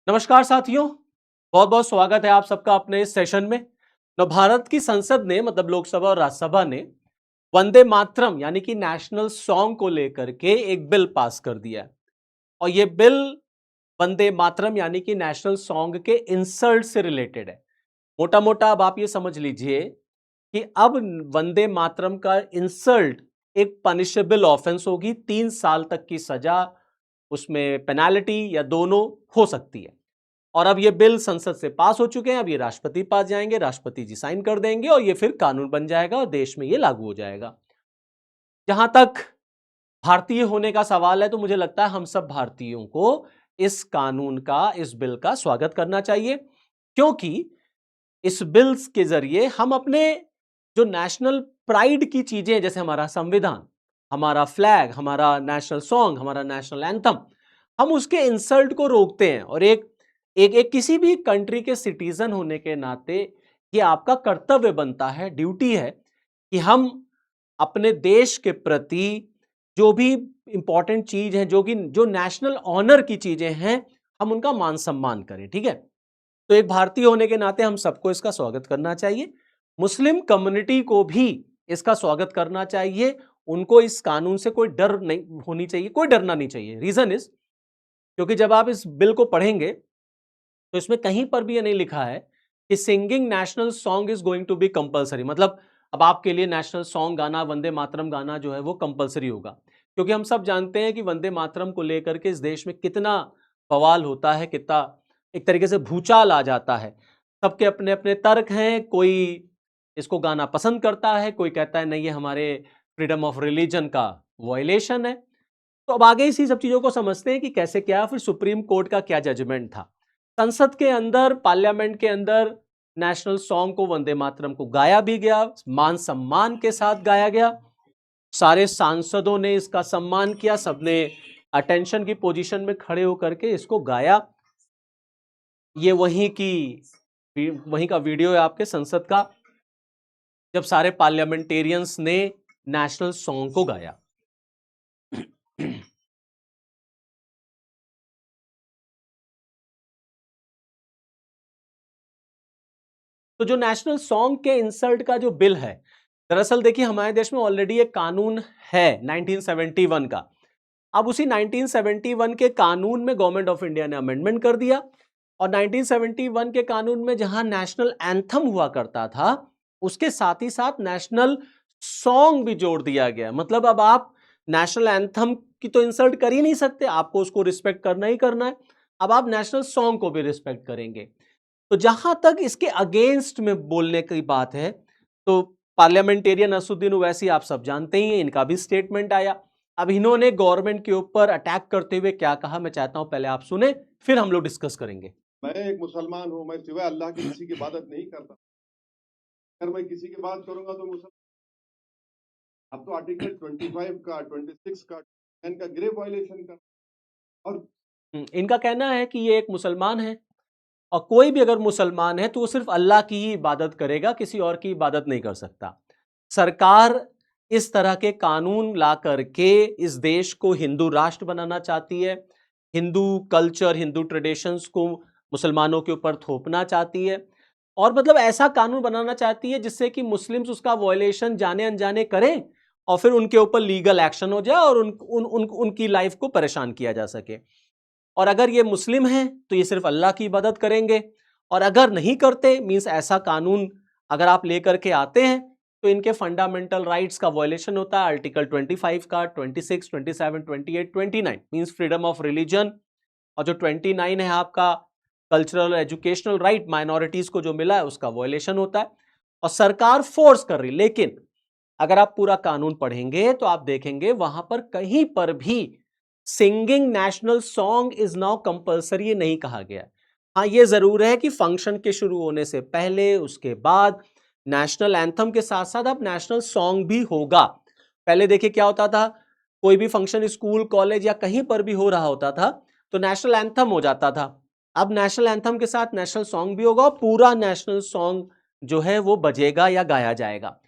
नमस्कार साथियों, बहुत बहुत स्वागत है आप सबका अपने इस सेशन में। भारत की संसद ने मतलब लोकसभा और राज्यसभा ने वंदे मातरम यानी कि नेशनल सॉन्ग को लेकर के एक बिल पास कर दिया है। और ये बिल वंदे मातरम यानी कि नेशनल सॉन्ग के इंसल्ट से रिलेटेड है। मोटा मोटा अब आप ये समझ लीजिए कि अब वंदे मातरम का इंसल्ट एक पनिशेबल ऑफेंस होगी, 3 साल तक की सजा, उसमें पेनाल्टी या दोनों हो सकती है। और अब ये बिल संसद से पास हो चुके हैं, अब ये राष्ट्रपति पास जाएंगे, राष्ट्रपति जी साइन कर देंगे और ये फिर कानून बन जाएगा और देश में ये लागू हो जाएगा। जहां तक भारतीय होने का सवाल है तो मुझे लगता है हम सब भारतीयों को इस कानून का, इस बिल का स्वागत करना चाहिए, क्योंकि इस बिल्स के जरिए हम अपने जो नेशनल प्राइड की चीजें, जैसे हमारा संविधान, हमारा फ्लैग, हमारा नेशनल सॉन्ग, हमारा नेशनल एंथम, हम उसके इंसल्ट को रोकते हैं। और एक एक एक किसी भी कंट्री के सिटीजन होने के नाते ये आपका कर्तव्य बनता है, ड्यूटी है कि हम अपने देश के प्रति जो भी इंपॉर्टेंट चीज है, जो नेशनल ऑनर की चीजें हैं, हम उनका मान सम्मान करें। ठीक है, तो एक भारतीय होने के नाते हम सबको इसका स्वागत करना चाहिए। मुस्लिम कम्युनिटी को भी इसका स्वागत करना चाहिए। उनको इस कानून से कोई डर नहीं होनी चाहिए, कोई डरना नहीं चाहिए। रीजन इज, क्योंकि जब आप इस बिल को पढ़ेंगे तो इसमें कहीं पर भी ये नहीं लिखा है कि singing national song is going to be compulsory. मतलब अब आपके लिए नेशनल सॉन्ग गाना, वंदे मातरम गाना जो है वो कंपलसरी होगा, क्योंकि हम सब जानते हैं कि वंदे मातरम को लेकर के इस देश में कितना बवाल होता है, कितना एक तरीके से भूचाल आ जाता है। सबके अपने अपने तर्क हैं। कोई इसको गाना पसंद करता है, कोई कहता है नहीं ये हमारे फ्रीडम ऑफ रिलीजन का वायलेशन है। तो अब आगे इसी सब चीजों को समझते हैं कि कैसे क्या, फिर सुप्रीम कोर्ट का क्या जजमेंट था। संसद के अंदर, पार्लियामेंट के अंदर नेशनल सॉन्ग को, वंदे मातरम को गाया भी गया, मान सम्मान के साथ गाया गया। सारे सांसदों ने इसका सम्मान किया, सबने अटेंशन की पोजीशन में खड़े होकर के इसको गाया। ये वहीं का वीडियो है आपके संसद का, जब सारे पार्लियामेंटेरियंस ने नेशनल सॉन्ग को गाया। तो जो नेशनल सॉन्ग के इंसल्ट का जो बिल है, दरअसल देखिए हमारे देश में ऑलरेडी एक कानून है 1971 का। अब उसी 1971 के कानून में गवर्नमेंट ऑफ इंडिया ने अमेंडमेंट कर दिया, और 1971 के कानून में जहां नेशनल एंथम हुआ करता था, उसके साथ ही साथ नेशनल सॉन्ग भी जोड़ दिया गया। मतलब अब आप नेशनल एंथम की तो इंसल्ट कर ही नहीं सकते, आपको उसको रिस्पेक्ट करना ही करना है। अब आप नेशनल सॉन्ग को भी रिस्पेक्ट करेंगे। तो जहां तक इसके अगेंस्ट में बोलने की बात है, तो पार्लियामेंटेरियन असुद्दीन ओवैसी आप सब जानते ही हैं, इनका भी स्टेटमेंट आया। अब इन्होंने गवर्नमेंट के ऊपर अटैक करते हुए क्या कहा, मैं चाहता हूं पहले आप सुने, फिर हम लोग डिस्कस करेंगे। मैं एक मुसलमान हूँ, मैं सिवाय अल्लाह के किसी की इबादत नहीं करता। अगर मैं किसी की बात करूंगा तो अब तो आर्टिकल 25 का, 26 का, 10 का ग्रेव वायलेशन का। और इनका कहना है कि ये एक मुसलमान है, और कोई भी अगर मुसलमान है तो वो सिर्फ अल्लाह की ही इबादत करेगा, किसी और की इबादत नहीं कर सकता। सरकार इस तरह के कानून ला करके इस देश को हिंदू राष्ट्र बनाना चाहती है, हिंदू कल्चर, हिंदू ट्रेडिशंस को मुसलमानों के ऊपर थोपना चाहती है, और मतलब ऐसा कानून बनाना चाहती है जिससे कि मुस्लिम्स उसका वायलेशन जाने अनजाने करें और फिर उनके ऊपर लीगल एक्शन हो जाए और उनकी लाइफ को परेशान किया जा सके। और अगर ये मुस्लिम हैं तो ये सिर्फ अल्लाह की इबादत करेंगे, और अगर नहीं करते, मींस ऐसा कानून अगर आप लेकर के आते हैं तो इनके फंडामेंटल राइट्स का वायलेशन होता है। आर्टिकल 25 का, 26, 27, 28, 29 मींस फ्रीडम ऑफ रिलीजन, और जो 29 है आपका कल्चरल एजुकेशनल राइट, माइनॉरिटीज को जो मिला है उसका वायलेशन होता है, और सरकार फोर्स कर रही। लेकिन अगर आप पूरा कानून पढ़ेंगे तो आप देखेंगे वहां पर कहीं पर भी singing national song is now compulsory नहीं कहा गया। हाँ, ये जरूर है कि फंक्शन के शुरू होने से पहले, उसके बाद नेशनल एंथम के साथ साथ अब नेशनल सॉन्ग भी होगा। पहले देखिए क्या होता था, कोई भी फंक्शन स्कूल, कॉलेज या कहीं पर भी हो रहा होता था तो नेशनल एंथम हो जाता था। अब नेशनल एंथम के साथ नेशनल सॉन्ग भी होगा, और पूरा नेशनल सॉन्ग जो है वो बजेगा या गाया जाएगा।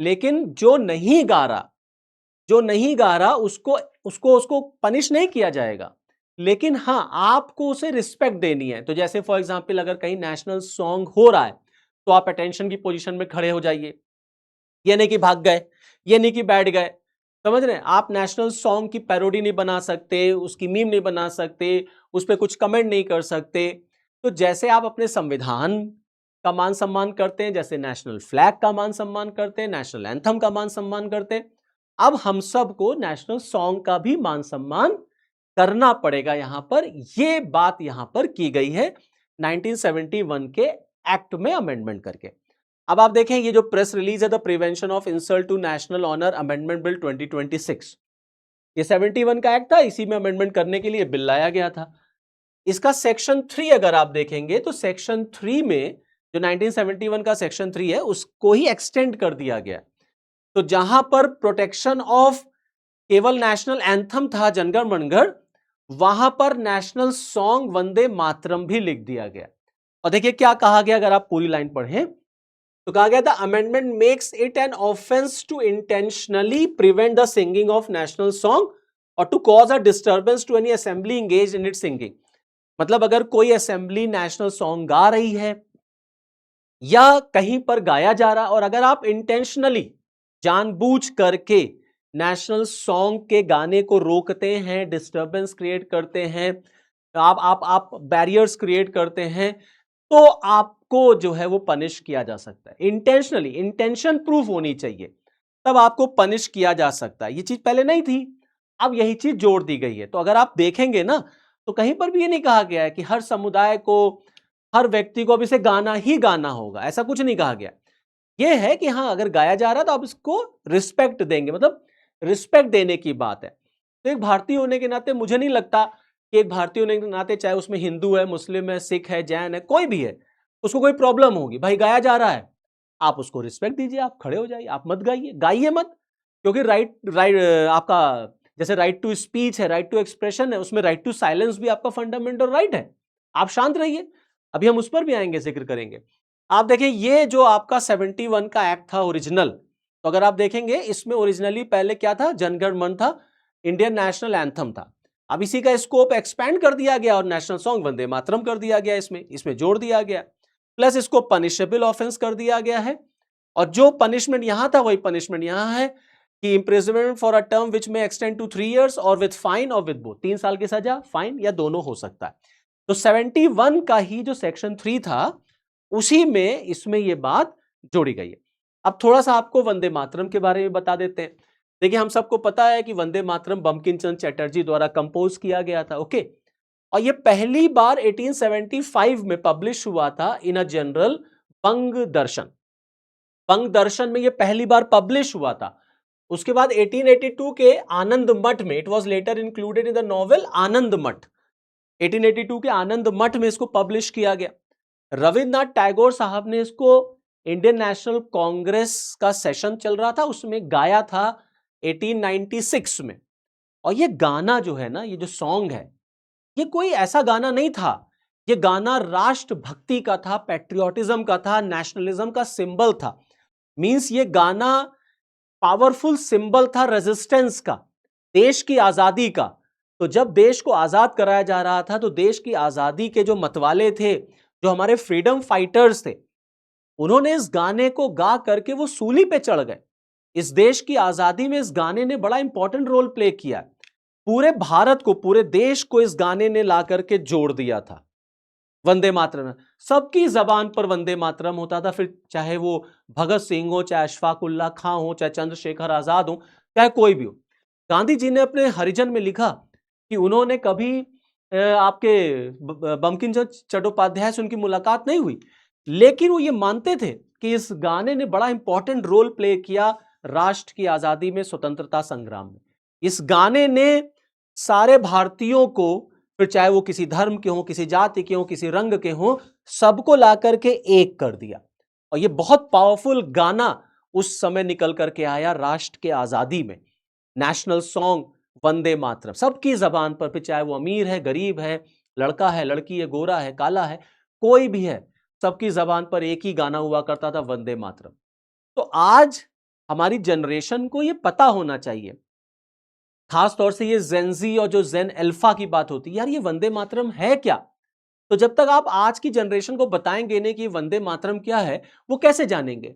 लेकिन जो नहीं गा रहा उसको उसको उसको पनिश नहीं किया जाएगा। लेकिन हाँ, आपको उसे रिस्पेक्ट देनी है। तो जैसे फॉर एग्जांपल अगर कहीं नेशनल सॉन्ग हो रहा है तो आप अटेंशन की पोजीशन में खड़े हो जाइए, ये नहीं कि भाग गए, ये नहीं कि बैठ गए। समझ रहे हैं? आप नेशनल सॉन्ग की पैरोडी नहीं बना सकते, उसकी मीम नहीं बना सकते, उस पर कुछ कमेंट नहीं कर सकते। तो जैसे आप अपने संविधान का मान सम्मान करते हैं, जैसे नेशनल फ्लैग का मान सम्मान करते हैं, नेशनल एंथम का मान सम्मान करते हैं, अब हम सबको नेशनल सॉन्ग का भी मान सम्मान करना पड़ेगा। यहां पर यह बात यहां पर की गई है 1971 के एक्ट में अमेंडमेंट करके। अब आप देखें ये जो प्रेस रिलीज है, the prevention of insult to national honour amendment bill 2026, ये 71 का एक्ट था, इसी में अमेंडमेंट करने के लिए बिल लाया गया था। इसका सेक्शन 3 अगर आप देखेंगे तो सेक्शन 3 में जो 1971 का सेक्शन 3 है उसको ही एक्सटेंड कर दिया गया। तो जहां पर प्रोटेक्शन ऑफ केवल नेशनल एंथम था जनगण मनगढ़, वहां पर नेशनल सॉन्ग वंदे मातरम भी लिख दिया गया। और देखिए क्या कहा गया, अगर आप पूरी लाइन पढ़ें तो कहा गया था amendment makes it an offence to intentionally prevent the singing of national song और to cause a disturbance to any assembly engage in it singing. मतलब अगर कोई असेंबली नेशनल सॉन्ग गा रही है या कहीं पर गाया जा रहा, और अगर आप इंटेंशनली जानबूझ करके नेशनल सॉन्ग के गाने को रोकते हैं, डिस्टर्बेंस क्रिएट करते हैं, आप बैरियर्स क्रिएट करते हैं, तो आपको जो है वो पनिश किया जा सकता है। इंटेंशनली, इंटेंशन प्रूफ होनी चाहिए, तब आपको पनिश किया जा सकता है। ये चीज पहले नहीं थी, अब यही चीज जोड़ दी गई है। तो अगर आप देखेंगे ना तो कहीं पर भी ये नहीं कहा गया है कि हर समुदाय को, हर व्यक्ति को अब इसे गाना ही गाना होगा, ऐसा कुछ नहीं कहा गया। यह है कि हाँ अगर गाया जा रहा है तो आप इसको रिस्पेक्ट देंगे, मतलब रिस्पेक्ट देने की बात है। तो एक भारतीय होने के नाते मुझे नहीं लगता कि एक भारतीय होने के नाते, चाहे उसमें हिंदू है, मुस्लिम है, सिख है, जैन है, कोई भी है, उसको कोई प्रॉब्लम होगी। भाई गाया जा रहा है, आप उसको रिस्पेक्ट दीजिए, आप खड़े हो जाइए, आप मत गाइए, गाइए मत। क्योंकि राइट राइट आपका जैसे राइट टू स्पीच है, राइट टू एक्सप्रेशन है, उसमें राइट टू साइलेंस भी आपका फंडामेंटल राइट है। आप शांत रहिए, अभी हम उस पर भी आएंगे, जिक्र करेंगे। आप देखें ये जो आपका 71 का एक्ट था ओरिजिनल, तो अगर आप देखेंगे इसमें ओरिजिनली पहले क्या था, जनगण मन था, इंडियन नेशनल एंथम था। अब इसी का स्कोप एक्सपैंड कर दिया गया और नेशनल सॉन्ग वंदे मातरम कर दिया गया, इसमें जोड़ दिया गया, प्लस इसको पनिशेबल ऑफेंस कर दिया गया है। और जो पनिशमेंट यहां था वही पनिशमेंट यहां है कि imprisonment for a term which में एक्सटेंड टू 3 years और विद फाइन और विद बोथ, 3 साल की सजा, फाइन या दोनों हो सकता है। तो 71 का ही जो सेक्शन 3 था उसी में इसमें यह बात जोड़ी गई है। अब थोड़ा सा आपको वंदे मातरम के बारे में बता देते हैं। देखिए हम सबको पता है कि वंदे मातरम बंकिम चंद्र चटर्जी द्वारा कंपोज किया गया था, ओके। और यह पहली बार 1875 में पब्लिश हुआ था इन अ जनरल बंग दर्शन। बंग दर्शन में यह पहली बार पब्लिश हुआ था। उसके बाद 1882 के आनंद मठ में, it was later included in the novel Anand Math, 1882 के आनंद मठ में इसको पब्लिश किया गया। रविन्द्रनाथ टैगोर साहब ने इसको इंडियन नेशनल कांग्रेस का सेशन चल रहा था उसमें गाया था 1896 में। और ये गाना जो है ना, ये जो सॉन्ग है, ये कोई ऐसा गाना नहीं था, ये गाना राष्ट्रभक्ति का था, पैट्रियोटिज्म का था, नेशनलिज्म का सिंबल था। मींस ये गाना पावरफुल सिंबल था रेजिस्टेंस का, देश की आजादी का। तो जब देश को आजाद कराया जा रहा था तो देश की आजादी के जो मतवाले थे, जो हमारे फ्रीडम फाइटर्स थे, उन्होंने इस गाने को गा करके वो सूली पे चढ़ गए। इस देश की आजादी में इस गाने ने बड़ा इंपॉर्टेंट रोल प्ले किया। पूरे भारत को, पूरे देश को इस गाने ने ला करके जोड़ दिया था। वंदे मातरम, सबकी जबान पर वंदे मातरम होता था, फिर चाहे वो भगत सिंह हो, चाहे अशफाक उल्लाह खां हो, चाहे चंद्रशेखर आजाद हो, चाहे कोई भी हो। गांधी जी ने अपने हरिजन में लिखा कि उन्होंने कभी आपके बंकिम चंद्र चट्टोपाध्याय से उनकी मुलाकात नहीं हुई, लेकिन वो ये मानते थे कि इस गाने ने बड़ा इंपॉर्टेंट रोल प्ले किया राष्ट्र की आजादी में, स्वतंत्रता संग्राम में। इस गाने ने सारे भारतीयों को, फिर चाहे वो किसी धर्म के हो, किसी जाति के हो, किसी रंग के हो, सबको ला करके एक कर दिया। और ये बहुत पावरफुल गाना उस समय निकल करके आया राष्ट्र के आजादी में। नेशनल सॉन्ग वंदे मातरम सबकी जबान पर, फिर चाहे वो अमीर है, गरीब है, लड़का है, लड़की है, गोरा है, काला है, कोई भी है, सबकी जबान पर एक ही गाना हुआ करता था, वंदे मातरम। तो आज हमारी जनरेशन को ये पता होना चाहिए, खास तौर से ये जेनजी और जो जेन अल्फा की बात होती है, यार ये वंदे मातरम है क्या? तो जब तक आप आज की जनरेशन को बताएंगे नहीं कि वंदे मातरम क्या है, वो कैसे जानेंगे?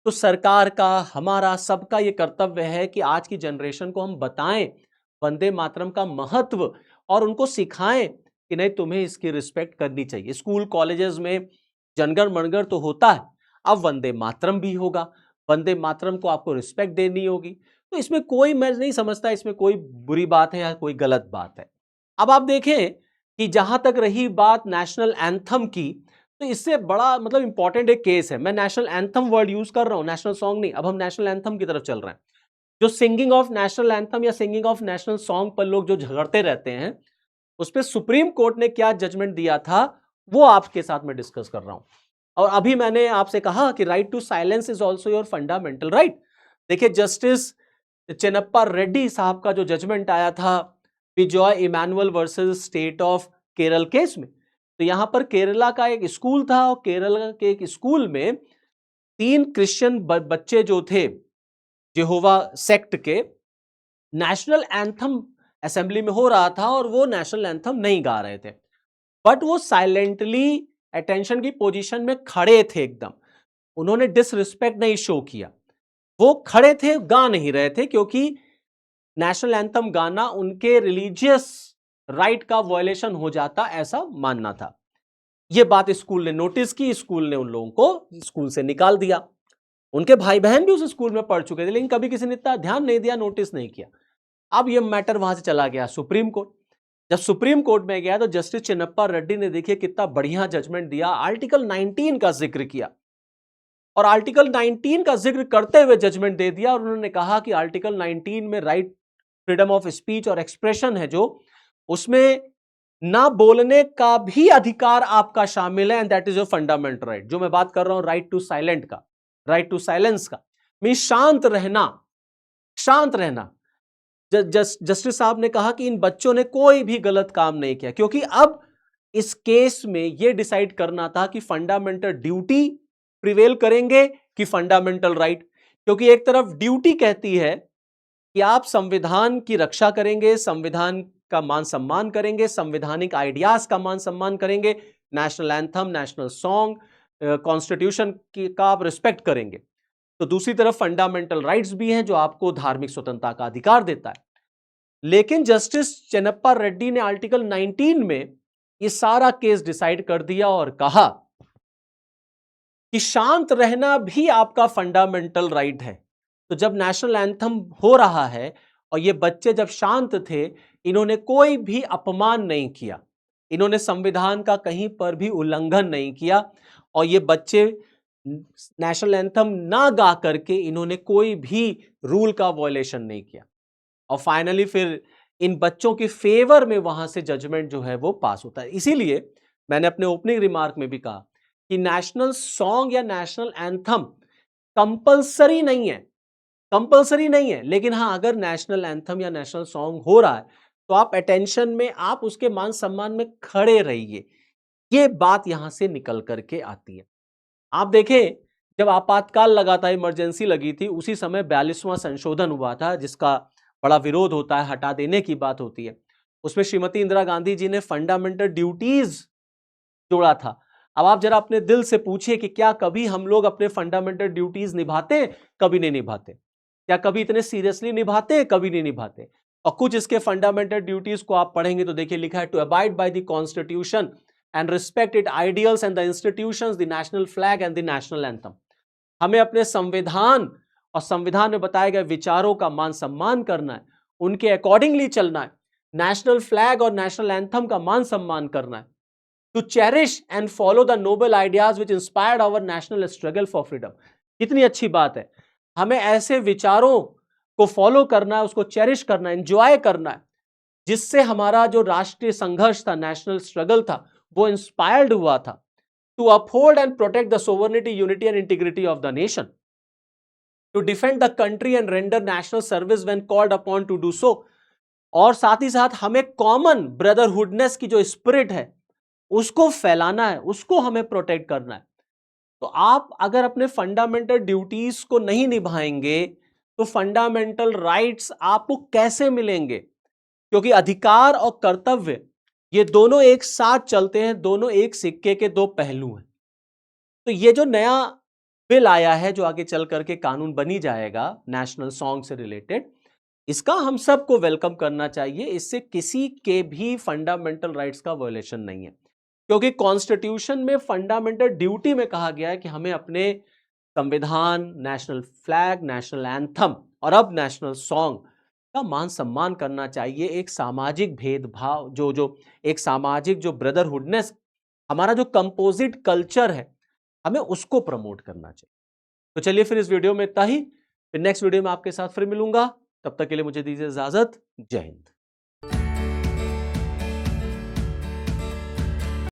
तो सरकार का, हमारा, सबका ये कर्तव्य है कि आज की जनरेशन को हम बताएं वंदे मातरम का महत्व और उनको सिखाएं कि नहीं, तुम्हें इसकी रिस्पेक्ट करनी चाहिए। स्कूल कॉलेजेस में जनगण मनगण तो होता है, अब वंदे मातरम भी होगा। वंदे मातरम को आपको रिस्पेक्ट देनी होगी। तो इसमें कोई, मैं नहीं समझता इसमें कोई बुरी बात है या कोई गलत बात है। अब आप देखें कि जहां तक रही बात नेशनल एंथम की, तो इससे बड़ा मतलब इंपॉर्टेंट एक केस है। मैं नेशनल एंथम वर्ड यूज कर रहा हूं, नेशनल सॉन्ग नहीं। अब हम नेशनल एंथम की तरफ चल रहे हैं। जो सिंगिंग ऑफ नेशनल एंथम या सिंगिंग ऑफ नेशनल सॉन्ग पर लोग जो झगड़ते रहते हैं, उस पर सुप्रीम कोर्ट ने क्या जजमेंट दिया था, वो आपके साथ में डिस्कस कर रहा हूं। और अभी मैंने आपसे कहा कि right to silence is also your fundamental right. देखिए, जस्टिस चेन्नप्पा रेड्डी साहब का जो जजमेंट आया था Bijoe Emmanuel versus state of Kerala case में, तो यहां पर केरला का एक स्कूल था और केरल के एक स्कूल में 3 क्रिश्चियन बच्चे जो थे जेहोवा सेक्ट के, नेशनल एंथम असेंबली में हो रहा था और वो नेशनल एंथम नहीं गा रहे थे, बट वो साइलेंटली अटेंशन की पोजीशन में खड़े थे एकदम। उन्होंने डिसरिस्पेक्ट नहीं शो किया, वो खड़े थे, गा नहीं रहे थे, क्योंकि नेशनल एंथम गाना उनके रिलीजियस राइट का वायलेशन हो जाता, ऐसा मानना था। यह बात स्कूल ने नोटिस की, स्कूल ने उन लोगों को स्कूल से निकाल दिया। उनके भाई बहन भी उस स्कूल में पढ़ चुके थे, लेकिन कभी किसी ने इतना ध्यान नहीं दिया, नोटिस नहीं किया। अब यह मैटर वहां से चला गया सुप्रीम कोर्ट। जब सुप्रीम कोर्ट में गया तो जस्टिस चिन्नप्पा रेड्डी ने देखिए कितना बढ़िया जजमेंट दिया, आर्टिकल 19 का जिक्र किया और आर्टिकल 19 का जिक्र करते हुए जजमेंट दे दिया। और उन्होंने कहा कि आर्टिकल 19 में राइट फ्रीडम ऑफ स्पीच और एक्सप्रेशन है, जो उसमें ना बोलने का भी अधिकार आपका शामिल है, and that is your fundamental right. जो मैं बात कर रहा हूं राइट टू साइलेंट का, राइट टू साइलेंस का, मीन शांत रहना, शांत रहना। जस्टिस साहब ने कहा कि इन बच्चों ने कोई भी गलत काम नहीं किया, क्योंकि अब इस केस में यह डिसाइड करना था कि फंडामेंटल ड्यूटी प्रिवेल करेंगे कि फंडामेंटल राइट। क्योंकि एक तरफ ड्यूटी कहती है कि आप संविधान की रक्षा करेंगे, संविधान का मान सम्मान करेंगे, संवैधानिक आइडियाज का मान सम्मान करेंगे, national anthem, national song, constitution का आप रिस्पेक्ट करेंगे। तो दूसरी तरफ फंडामेंटल राइट्स भी हैं जो आपको धार्मिक स्वतंत्रता का अधिकार देता है। लेकिन जस्टिस चेन्नप्पा रेड्डी ने आर्टिकल 19 में ये सारा केस डिसाइड कर दिया और कहा कि शांत रहना भी आपका फंडामेंटल राइट है। तो जब नेशनल एंथम हो रहा है और ये बच्चे जब शांत थे, इन्होंने कोई भी अपमान नहीं किया, इन्होंने संविधान का कहीं पर भी उल्लंघन नहीं किया, और ये बच्चे नेशनल एंथम ना गा करके इन्होंने कोई भी रूल का वायलेशन नहीं किया। और फाइनली फिर इन बच्चों के फेवर में वहां से जजमेंट जो है वो पास होता है। इसीलिए मैंने अपने ओपनिंग रिमार्क में भी कहा कि नेशनल सॉन्ग या नेशनल एंथम कंपलसरी नहीं है, कंपलसरी नहीं है। लेकिन हाँ, अगर नेशनल एंथम या नेशनल सॉन्ग हो रहा है तो आप अटेंशन में, आप उसके मान सम्मान में खड़े रहिए। ये बात यहां से निकल करके आती है। आप देखें, जब आपातकाल लगा था, इमरजेंसी लगी थी, उसी समय 42वां संशोधन हुआ था, जिसका बड़ा विरोध होता है, हटा देने की बात होती है। उसमें श्रीमती इंदिरा गांधी जी ने फंडामेंटल ड्यूटीज जोड़ा था। अब आप जरा अपने दिल से पूछिए कि क्या कभी हम लोग अपने फंडामेंटल ड्यूटीज निभाते? कभी नहीं निभाते। क्या कभी इतने सीरियसली निभाते? कभी नहीं निभाते। और कुछ इसके फंडामेंटल ड्यूटीज को आप पढ़ेंगे तो देखिए लिखा है, to abide by the constitution and respect it ideals and the institutions, the national flag and the national anthem. हमें अपने संविधान और संविधान में बताए गए विचारों का मान सम्मान करना है, उनके अकॉर्डिंगली चलना है, नेशनल फ्लैग और नेशनल एंथम का मान सम्मान करना है, to cherish and follow the noble ideas which inspired our national struggle for freedom. कितनी अच्छी बात है, हमें ऐसे विचारों को फॉलो करना है, उसको चेरिश करना है, एंजॉय करना है, जिससे हमारा जो राष्ट्रीय संघर्ष था, नेशनल स्ट्रगल था, वो इंस्पायर्ड हुआ था। To uphold and protect the sovereignty, unity and integrity of the nation, to defend the country and render national service when called upon to do so. और साथ ही साथ हमें कॉमन ब्रदरहुडनेस की जो स्पिरिट है उसको फैलाना है, उसको हमें प्रोटेक्ट करना है। तो आप अगर अपने फंडामेंटल ड्यूटीज को नहीं निभाएंगे तो फंडामेंटल राइट्स आपको कैसे मिलेंगे? क्योंकि अधिकार और कर्तव्य ये दोनों एक साथ चलते हैं, दोनों एक सिक्के के दो पहलू हैं। तो ये जो नया बिल आया है जो आगे चल करके कानून बनी जाएगा नेशनल सॉन्ग से रिलेटेड, इसका हम सबको वेलकम करना चाहिए। इससे किसी के भी फंडामेंटल राइट्स का वायलेशन नहीं है, क्योंकि कॉन्स्टिट्यूशन में फंडामेंटल ड्यूटी में कहा गया है कि हमें अपने संविधान, नेशनल फ्लैग, नेशनल एंथम और अब नेशनल सॉन्ग का मान सम्मान करना चाहिए। एक सामाजिक भेदभाव जो जो एक सामाजिक जो ब्रदरहुडनेस, हमारा जो कंपोजिट कल्चर है, हमें उसको प्रमोट करना चाहिए। तो चलिए फिर इस वीडियो में इतना ही। फिर नेक्स्ट वीडियो में आपके साथ फिर मिलूंगा। तब तक के लिए मुझे दीजिए इजाजत। जय हिंद।